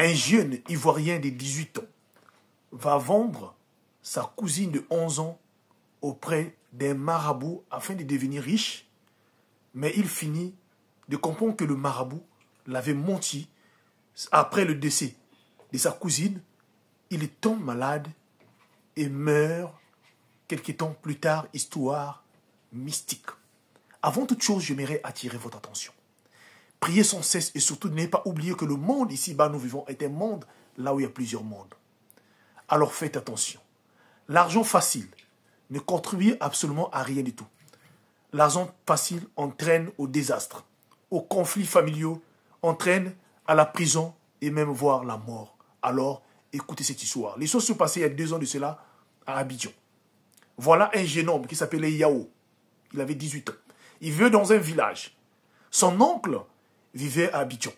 Un jeune Ivoirien de 18 ans va vendre sa cousine de 11 ans auprès d'un marabout afin de devenir riche, mais il finit de comprendre que le marabout l'avait menti. Après le décès de sa cousine, il tombe malade et meurt quelques temps plus tard, histoire mystique. Avant toute chose, j'aimerais attirer votre attention. Priez sans cesse et surtout ne pas oublier que le monde ici-bas nous vivons est un monde là où il y a plusieurs mondes. Alors faites attention. L'argent facile ne contribue absolument à rien du tout. L'argent facile entraîne au désastre, aux conflits familiaux, entraîne à la prison et même voire la mort. Alors, écoutez cette histoire. Les choses se passaient il y a 2 ans de cela à Abidjan. Voilà un jeune homme qui s'appelait Yao. Il avait 18 ans. Il vivait dans un village. Son oncle vivait à Abidjan.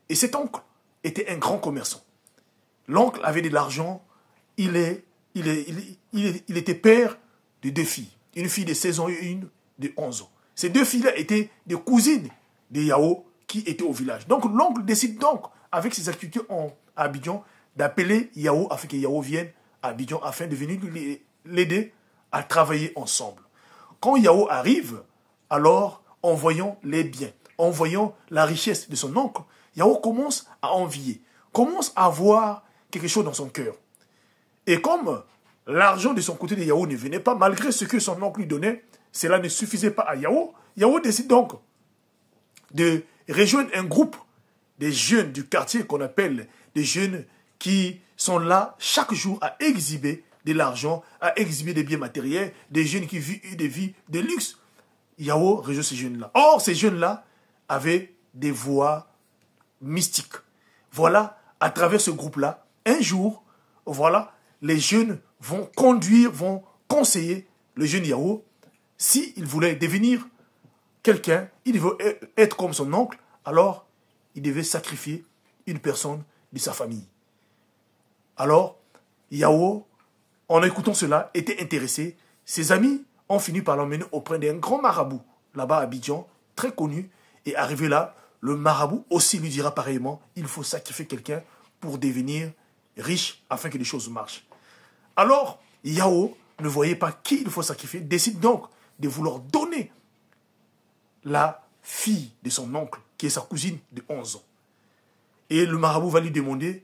Et cet oncle était un grand commerçant. L'oncle avait de l'argent. Il était père de 2 filles. Une fille de 16 ans et une de 11 ans. Ces 2 filles-là étaient des cousines de Yao qui étaient au village. Donc l'oncle décide donc, avec ses activités à Abidjan, d'appeler Yao afin que Yao vienne à Abidjan afin de venir l'aider à travailler ensemble. Quand Yao arrive, alors en voyant les biens, en voyant la richesse de son oncle, Yao commence à envier, commence à avoir quelque chose dans son cœur. Et comme l'argent de son côté de Yao ne venait pas, malgré ce que son oncle lui donnait, cela ne suffisait pas à Yao. Yao décide donc de rejoindre un groupe des jeunes du quartier qu'on appelle des jeunes qui sont là chaque jour à exhiber de l'argent, à exhiber des biens matériels, des jeunes qui vivent des vies de luxe. Yao rejoint ces jeunes-là. Or, ces jeunes-là avaient des voix mystiques. Voilà, à travers ce groupe-là, un jour, voilà, les jeunes vont conduire, vont conseiller le jeune Yao. S'il voulait devenir quelqu'un, il veut être comme son oncle, alors il devait sacrifier une personne de sa famille. Alors, Yao, en écoutant cela, était intéressé. Ses amis ont fini par l'emmener auprès d'un grand marabout, là-bas à Abidjan, très connu. Et arrivé là, le marabout aussi lui dira pareillement, il faut sacrifier quelqu'un pour devenir riche afin que les choses marchent. Alors, Yao ne voyait pas qui il faut sacrifier, décide donc de vouloir donner la fille de son oncle, qui est sa cousine de 11 ans. Et le marabout va lui demander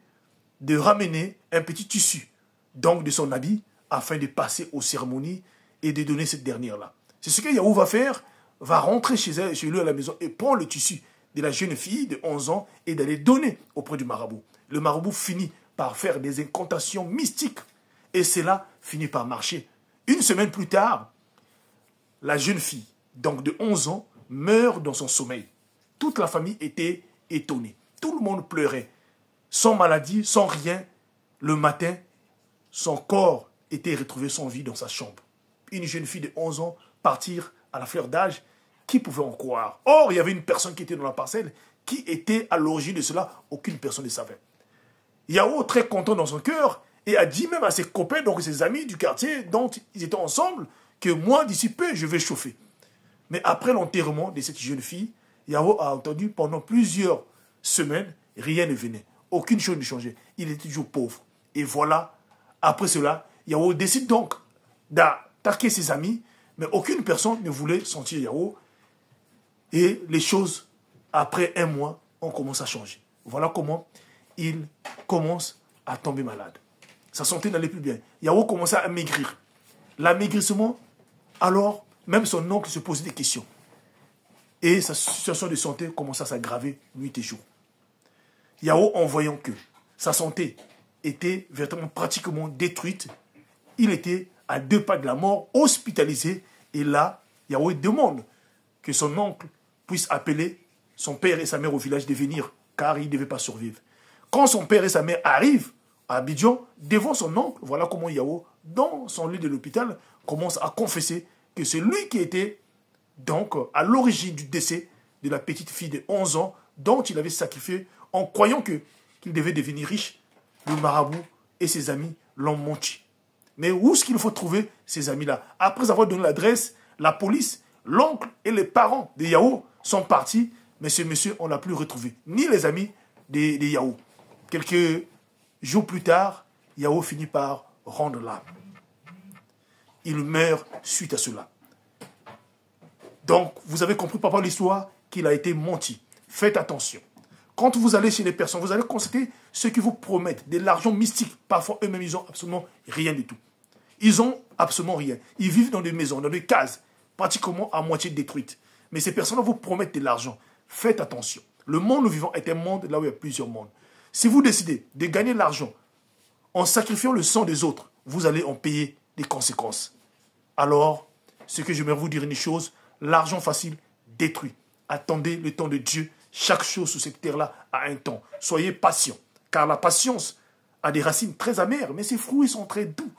de ramener un petit tissu, donc de son habit, afin de passer aux cérémonies et de donner cette dernière-là. C'est ce que Yao va faire, va rentrer chez lui à la maison et prendre le tissu de la jeune fille de 11 ans et d'aller donner auprès du marabout. Le marabout finit par faire des incantations mystiques et cela finit par marcher. Une semaine plus tard, la jeune fille, donc de 11 ans, meurt dans son sommeil. Toute la famille était étonnée. Tout le monde pleurait. Sans maladie, sans rien. Le matin, son corps était retrouvé sans vie dans sa chambre. Une jeune fille de 11 ans partir à la fleur d'âge, qui pouvait en croire? Or, il y avait une personne qui était dans la parcelle, qui était à l'origine de cela, aucune personne ne savait. Yao, très content dans son cœur, et a dit même à ses copains, donc ses amis du quartier, dont ils étaient ensemble, que moi, d'ici peu, je vais chauffer. Mais après l'enterrement de cette jeune fille, Yao a entendu pendant plusieurs semaines, rien ne venait. Aucune chose ne changeait. Il était toujours pauvre. Et voilà, après cela, Yao décide donc d'attaquer ses amis, mais aucune personne ne voulait sentir Yao. Et les choses, après 1 mois, ont commencé à changer. Voilà comment il commence à tomber malade. Sa santé n'allait plus bien. Yao commençait à maigrir. L'amaigrissement, alors, même son oncle se posait des questions. Et sa situation de santé commençait à s'aggraver nuit et jour. Yao, en voyant que sa santé était véritablement pratiquement détruite, il était à 2 pas de la mort, hospitalisé. Et là, Yao demande que son oncle puisse appeler son père et sa mère au village de venir, car il ne devait pas survivre. Quand son père et sa mère arrivent à Abidjan, devant son oncle, voilà comment Yao, dans son lit de l'hôpital, commence à confesser que c'est lui qui était donc à l'origine du décès de la petite fille de 11 ans dont il avait sacrifié en croyant qu'il devait devenir riche. Le marabout et ses amis l'ont menti. Mais où est-ce qu'il faut trouver ces amis-là? Après avoir donné l'adresse, la police, l'oncle et les parents de Yao sont partis, mais ce monsieur, on ne l'a plus retrouvé. Ni les amis de Yao. Quelques jours plus tard, Yahweh finit par rendre l'âme. Il meurt suite à cela. Donc, vous avez compris par rapport à l'histoire qu'il a été menti. Faites attention. Quand vous allez chez les personnes, vous allez constater ceux qui vous promettent de l'argent mystique. Parfois, eux-mêmes, ils n'ont absolument rien du tout. Ils n'ont absolument rien. Ils vivent dans des maisons, dans des cases, pratiquement à moitié détruites. Mais ces personnes-là vous promettent de l'argent. Faites attention. Le monde vivant est un monde là où il y a plusieurs mondes. Si vous décidez de gagner de l'argent en sacrifiant le sang des autres, vous allez en payer les conséquences. Alors, ce que j'aimerais vous dire une chose, l'argent facile détruit. Attendez le temps de Dieu. Chaque chose sur cette terre-là a un temps. Soyez patient, car la patience a des racines très amères, mais ses fruits sont très doux.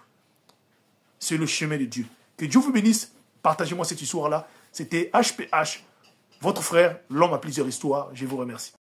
C'est le chemin de Dieu. Que Dieu vous bénisse. Partagez-moi cette histoire-là. C'était HPH, votre frère, l'homme à plusieurs histoires. Je vous remercie.